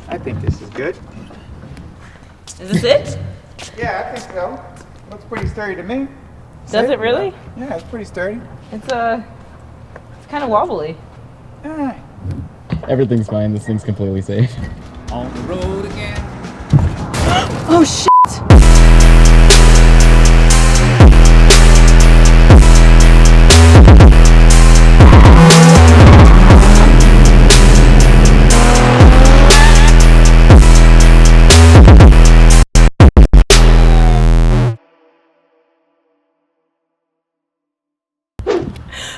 I think this is good. Is this it? Yeah, I think so. Looks pretty sturdy to me. Does it really? Yeah, it's pretty sturdy. It's kind of wobbly. Everything's fine. This thing's completely safe. On the road again. Oh shit!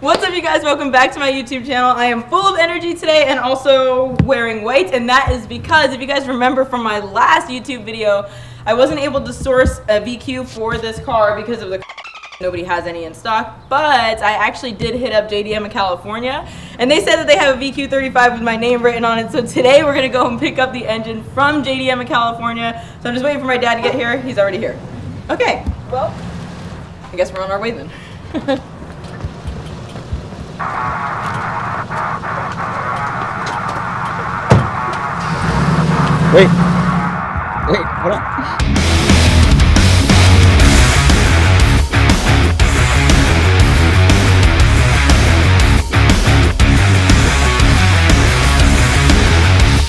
What's up, you guys? Welcome back to my YouTube channel. I am full of energy today and also wearing white, and that is because if you guys remember from my last YouTube video, I wasn't able to source a VQ for this car because of the nobody has any in stock, but I actually did hit up JDM in California, and they said that they have a VQ35 with my name written on it. So today we're gonna go and pick up the engine from JDM in California. So I'm just waiting for my dad to get here. He's already here. Okay, well, I guess we're on our way then. Wait, hold on.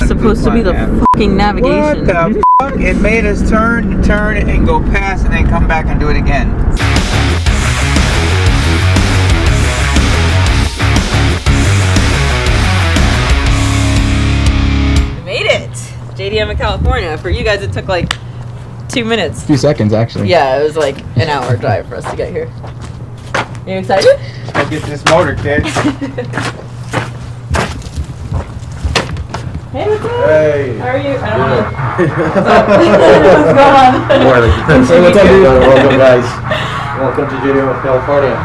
Supposed to be the fucking navigation. What the fuck? It made us turn, and go past and then come back and do it again. JDM in California. For you guys, it took like 2 minutes. A few seconds, actually. Yeah, it was like an hour drive for us to get here. You excited? Let's get this motor, kid. Hey, what's up? Hey. How are you? I don't know. What's going on? Morning. Hey, what's up, dude? Welcome, guys. Welcome to JDM of California.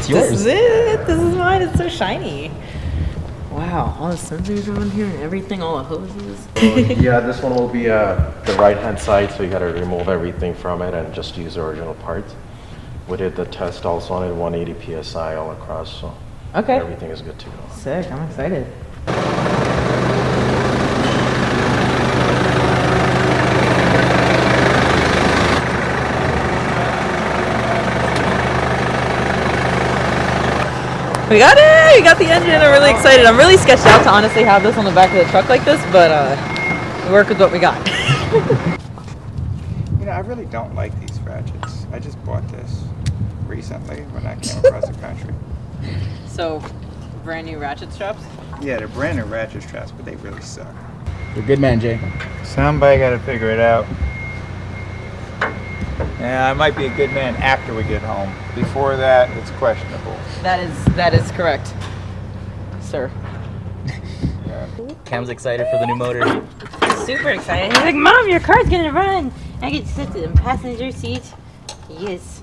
This is it. This is mine. It's so shiny. Wow, all the sensors are on here and everything, all the hoses. Yeah, this one will be the right-hand side, so you got to remove everything from it and just use the original parts. We did the test also on it, 180 psi all across, so okay, everything is good to go. Sick. I'm excited. We got it! We got the engine. I'm really excited. I'm really sketched out to honestly have this on the back of the truck like this, but we work with what we got. You know, I really don't like these ratchets. I just bought this recently when I came across the country. So, brand new ratchet straps? Yeah, they're brand new ratchet straps, but they really suck. You're a good man, Jay. Somebody got to figure it out. Yeah, I might be a good man after we get home. Before that, it's questionable. That is correct, sir. Yeah. Cam's excited for the new motor. Super excited. He's like, Mom, your car's gonna run. I get to sit in the passenger seat. Yes.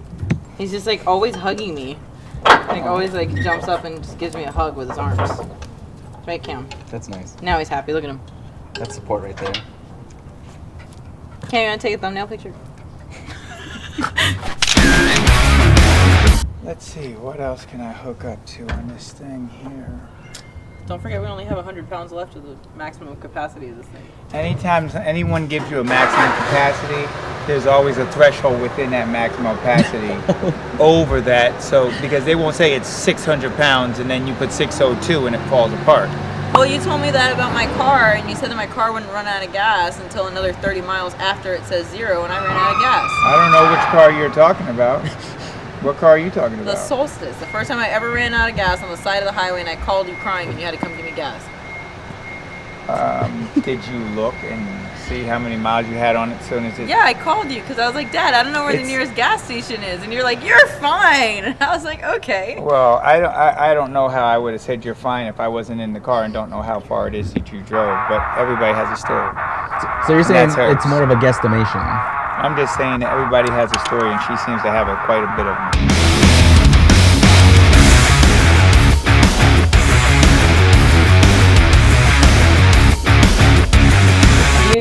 He's just like always hugging me. Like always like jumps up and just gives me a hug with his arms. Right, Cam? That's nice. Now he's happy. Look at him. That's support right there. Cam, you wanna take a thumbnail picture? Let's see, what else can I hook up to on this thing here? Don't forget we only have 100 pounds left of the maximum capacity of this thing. Anytime anyone gives you a maximum capacity, there's always a threshold within that maximum capacity over that. So, because they won't say it's 600 pounds and then you put 602 and it falls apart. Well, you told me that about my car, and you said that my car wouldn't run out of gas until another 30 miles after it says 0, and I ran out of gas. I don't know which car you're talking about. What car are you talking about? The Solstice. The first time I ever ran out of gas on the side of the highway, and I called you crying, and you had to come give me gas. Did you look and see how many miles you had on it as soon as it... Yeah, I called you because I was like, Dad, I don't know where the nearest gas station is. And you're like, you're fine. And I was like, okay. Well, I don't know how I would have said you're fine if I wasn't in the car and don't know how far it is that you drove. But everybody has a story. So you're saying it's more of a guesstimation? I'm just saying that everybody has a story, and she seems to have quite a bit of them.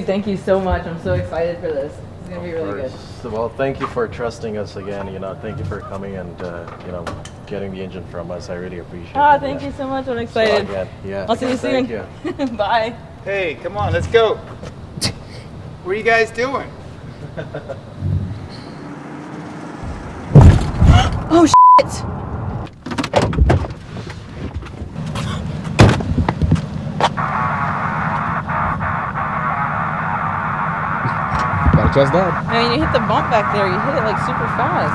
Dude, thank you so much. I'm so excited for this. It's gonna be really good. So, well, thank you for trusting us again. You know, thank you for coming and getting the engine from us. I really appreciate it. Ah, thank you so much. I'm excited. So, again, yeah. I'll see you soon. Thank you. Bye. Hey, come on, let's go. What are you guys doing? Oh shit! Gotta trust that. I mean, you hit the bump back there. You hit it like super fast.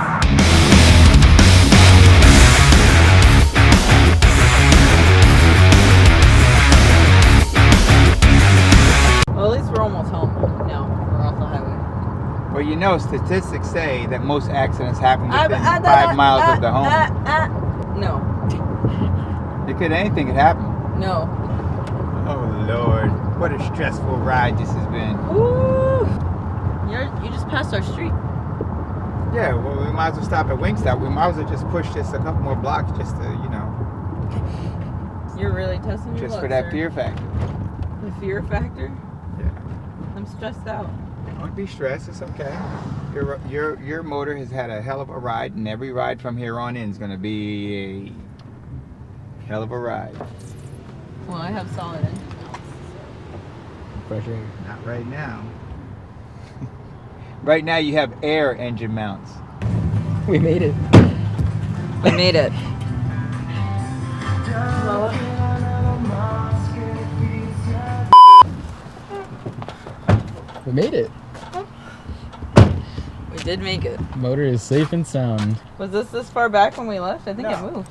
Well, at least we're almost home now. We're off the highway. Well, you know, statistics say that most accidents happen within 5 miles of the home. No. Anything could happen. No. Oh Lord, what a stressful ride this has been. Woo! You just passed our street. Yeah, well, we might as well stop at Wingstop. We might as well just push this a couple more blocks just to, You're really testing your just luck, for that sir. fear factor. The fear factor? Yeah. I'm stressed out. Don't be stressed. It's okay. Your motor has had a hell of a ride, and every ride from here on in is going to be a hell of a ride. Well, I have solid engine. Fresh air. Not right now. Right now you have air engine mounts. We made it. We made it. We made it. We did make it. Motor is safe and sound. Was this far back when we left? I think it No. moved.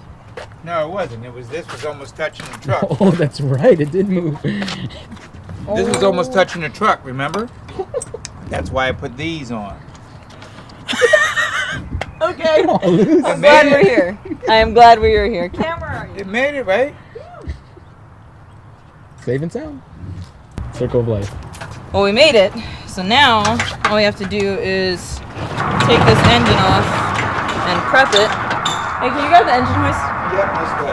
No, it wasn't. This was almost touching the truck. Oh, that's right. It did move. This was almost touching the truck, remember? That's why I put these on. Okay. Oh, I'm glad we're here. I am glad we are here. Camera. It made it, right? safe and sound. Circle of life. Well, we made it. So now all we have to do is take this engine off and prep it. Hey, can you grab the engine hoist? Yep, let's go.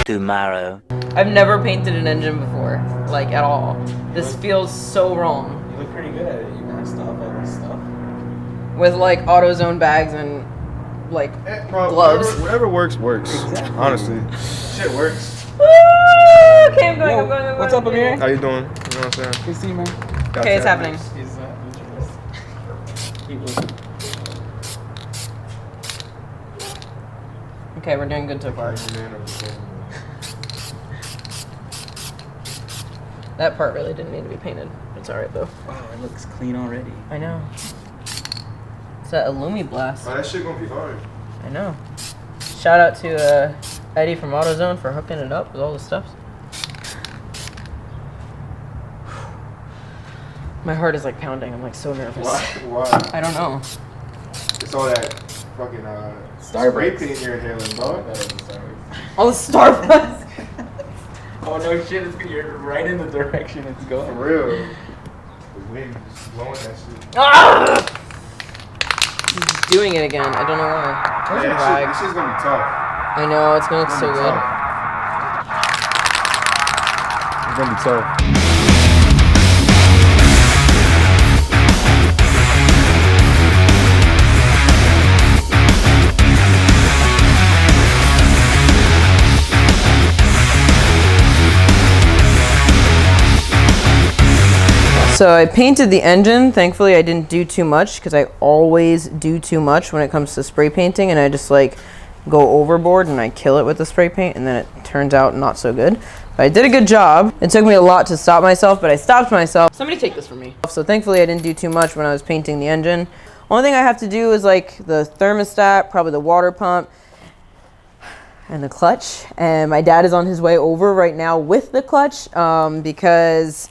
Tomorrow. I've never painted an engine before, like at all. This feels so wrong. You look pretty good at it. You messed up every stuff. With like AutoZone bags and like gloves. Whatever works, works. Honestly. Shit works. Woo! Okay, I'm going. What's up, Amir? How you doing? You know what I'm saying? Good to see you, man. Okay, it's happening. He's Keep looking. Okay, we're doing good so far. That part really didn't need to be painted. It's alright though. Oh, it looks clean already. I know. It's that Illumi Blast. Oh, that shit gonna be hard. I know. Shout out to Eddie from AutoZone for hooking it up with all the stuff. My heart is like pounding. I'm like so nervous. Why? I don't know. It's all that fucking spray paint you're inhaling, dog. All the Starbucks. Oh no shit, you're right in the direction it's going. For real. The wind just blowing that shit. Ah! He's doing it again. I don't know why. Where's your This bag? shit's gonna be tough. I know, it's gonna look so good. It's gonna be tough. So I painted the engine. Thankfully, I didn't do too much because I always do too much when it comes to spray painting, and I just like go overboard and I kill it with the spray paint, and then it turns out not so good. But I did a good job. It took me a lot to stop myself, but I stopped myself. Somebody take this from me. So thankfully, I didn't do too much when I was painting the engine. Only thing I have to do is like the thermostat, probably the water pump, and the clutch. And my dad is on his way over right now with the clutch because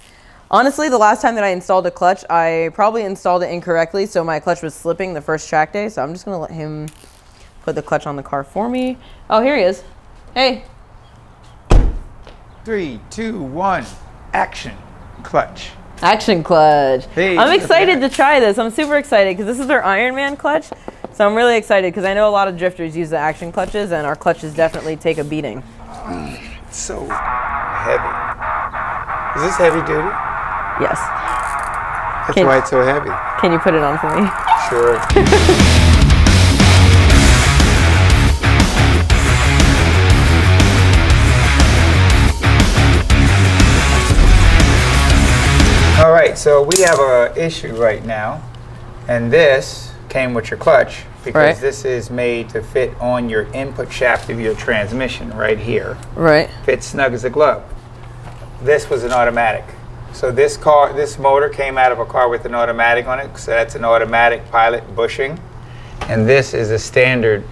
honestly, the last time that I installed a clutch, I probably installed it incorrectly, so my clutch was slipping the first track day, so I'm just gonna let him put the clutch on the car for me. Oh, here he is. Hey. 3, 2, 1, action. Clutch. Action clutch. Hey, I'm look at excited that. to try this. I'm super excited because this is their Iron Man clutch. So I'm really excited because I know a lot of drifters use the action clutches and our clutches definitely take a beating. It's so heavy. Is this heavy duty? Yes. That's why it's so heavy. Can you put it on for me? Sure. All right, so we have a issue right now, and this came with your clutch because Right. this is made to fit on your input shaft of your transmission right here. Right. Fits snug as a glove. This was an automatic. So this motor came out of a car with an automatic on it, so that's an automatic pilot bushing. And this is a standard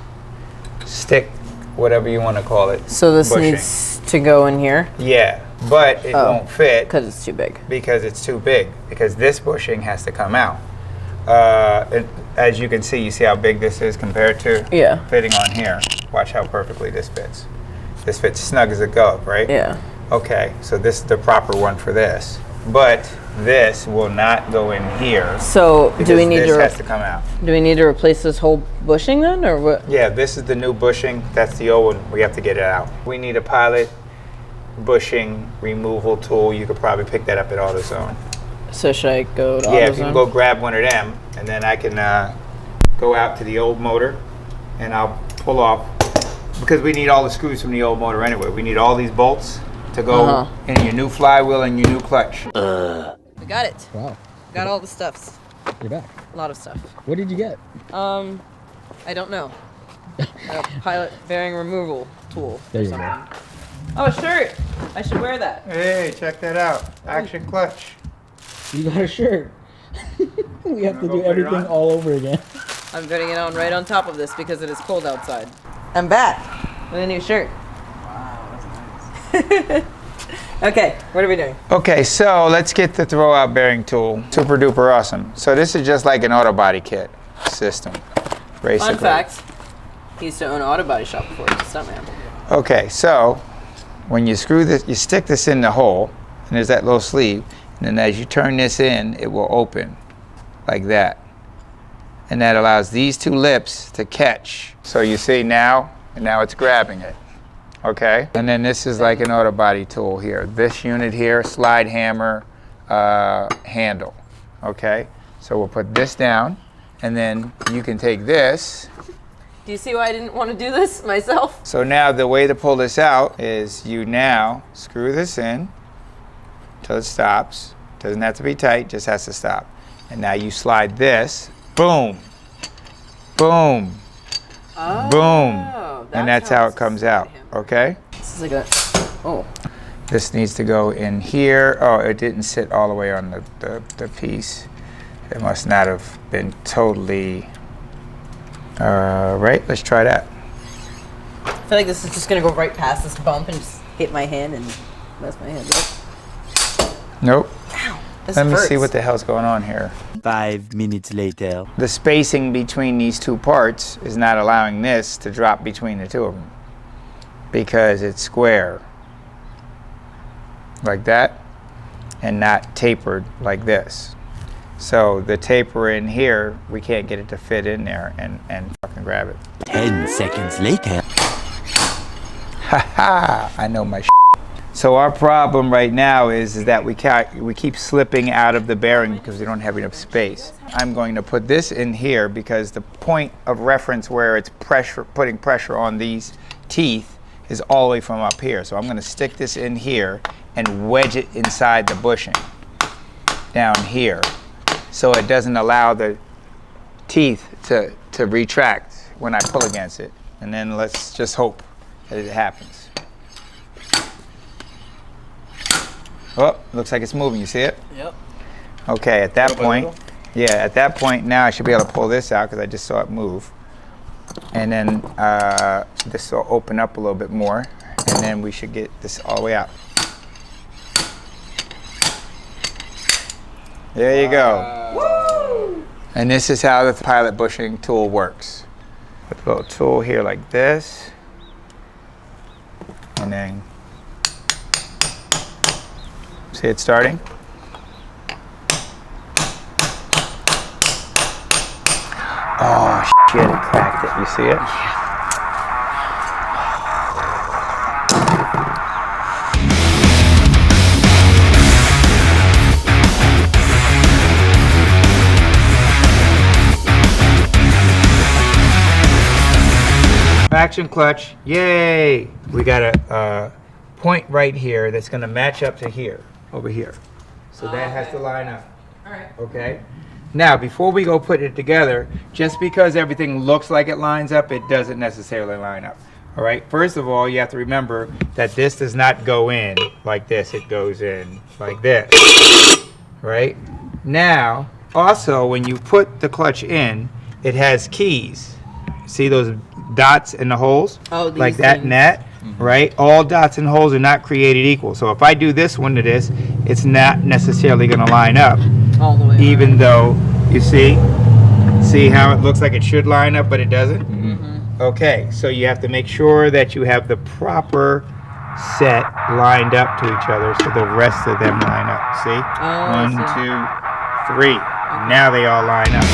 stick, whatever you want to call it. So this bushing. needs to go in here Yeah, but it Oh. won't fit because it's too big. because it's too big, because this bushing has to come out. As you can see, you see how big this is compared to Yeah. fitting on here. Watch how perfectly this fits. This fits snug as a glove, right? Yeah. Okay, so this is the proper one for this. But this will not go in here So because do we need this to has to come out. replace this whole bushing then, or what? Yeah, this is the new bushing. That's the old one. We have to get it out. We need a pilot bushing removal tool. You could probably pick that up at AutoZone. So should I go to Yeah, if you AutoZone? can go grab one of them, and then I can go out to the old motor, and I'll pull off, because we need all the screws from the old motor anyway. We need all these bolts to go in your new flywheel and your new clutch. We got it. Wow. Got all the stuffs. You're back. A lot of stuff. What did you get? I don't know. A pilot bearing removal tool. There or you go. something. Oh, a shirt. I should wear that. Hey, check that out. Action clutch. You got a shirt. We have to Go do put it everything on? all over again. I'm putting it on right on top of this because it is cold outside. I'm back with a new shirt. Okay, what are we doing? Okay, so let's get the throwout bearing tool. Super duper awesome. So this is just like an auto body kit system, basically. Fun fact, he used to own an auto body shop before he was a stuntman. Okay, so when you screw this, you stick this in the hole, and there's that little sleeve, and then as you turn this in, it will open like that. And that allows these two lips to catch. So you see now, and now it's grabbing it. Okay, and then this is like an auto body tool here. This unit here, slide hammer handle. Okay, so we'll put this down, and then you can take this. Do you see why I didn't want to do this myself? So now the way to pull this out is you now screw this in till it stops. Doesn't have to be tight, just has to stop. And now you slide this, boom, boom, boom. And that's how it comes out, okay? This is like a, oh. This needs to go in here. Oh, it didn't sit all the way on the piece. It must not have been totally, right? Let's try that. I feel like this is just gonna go right past this bump and just hit my hand and mess my hand up. Nope. This Let me hurts. see what the hell's going on here. 5 minutes later. The spacing between these two parts is not allowing this to drop between the two of them because it's square like that and not tapered like this. So the taper in here, we can't get it to fit in there and fucking grab it. 10 seconds later. Ha, I know my shit. So our problem right now is that we keep slipping out of the bearing because we don't have enough space. I'm going to put this in here because the point of reference where it's putting pressure on these teeth is all the way from up here. So I'm going to stick this in here and wedge it inside the bushing down here so it doesn't allow the teeth to retract when I pull against it. And then let's just hope that it happens. Oh, looks like it's moving. You see it? Yep. Okay, at that point, yeah, at that point now I should be able to pull this out because I just saw it move. And then this will open up a little bit more, and then we should get this all the way out. There you go. Woo! And this is how the pilot bushing tool works. Put a little tool here like this, and then See it starting? Oh shit, it cracked it. You see it? Action clutch, yay! We got a point right here that's gonna match up to here, over here. So that has to line up. All right. Okay? Now, before we go put it together, just because everything looks like it lines up, it doesn't necessarily line up. All right? First of all, you have to remember that this does not go in like this. It goes in like this. Right? Now, also, when you put the clutch in, it has keys. See those dots in the holes? Oh, these like that things. net, right? All dots and holes are not created equal. So if I do this one to this, it's not necessarily going to line up. All the way. Even though, you see how it looks like it should line up, but it doesn't? Okay, so you have to make sure that you have the proper set lined up to each other so the rest of them line up. See? I 1, see. 2, 3. Now they all line up.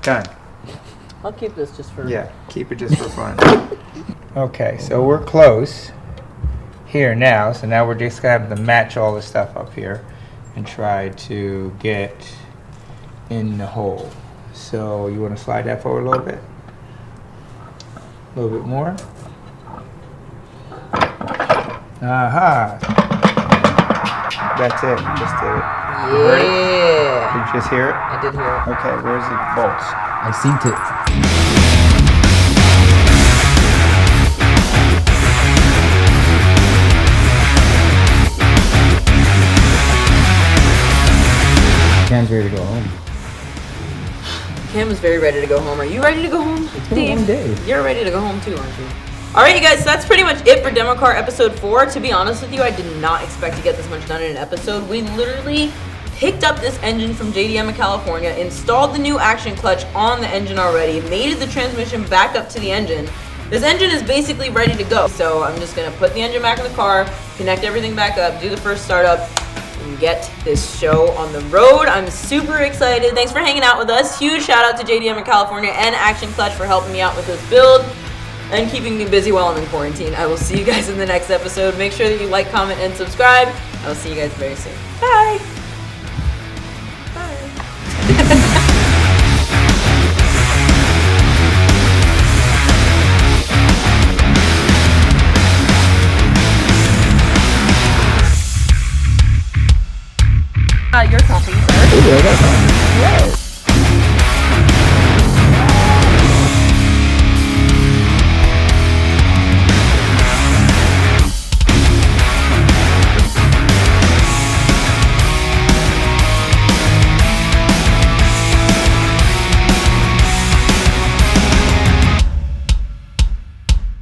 Done. I'll keep this just for. Yeah, keep it just for fun. Okay, so we're close here now. So now we're just gonna have to match all the stuff up here and try to get in the hole. So you want to slide that forward a little bit? A little bit more? Aha! That's it. Just did it. You heard it? Yeah. Did you just hear it? I did hear it. Okay, where's the bolts? I seen it. Cam's ready to go home. Cam is very ready to go home. Are you ready to go home? It's been a long day. You're ready to go home too, aren't you? Alright, you guys, so that's pretty much it for Demo Car episode 4. To be honest with you, I did not expect to get this much done in an episode. We literally picked up this engine from JDM in California, installed the new action clutch on the engine already, mated the transmission back up to the engine. This engine is basically ready to go. So I'm just gonna put the engine back in the car, connect everything back up, do the first startup, and get this show on the road. I'm super excited. Thanks for hanging out with us. Huge shout out to JDM in California and Action Clutch for helping me out with this build and keeping me busy while I'm in quarantine. I will see you guys in the next episode. Make sure that you like, comment, and subscribe. I will see you guys very soon. Bye. Your coffee, sir. Ooh, I got that.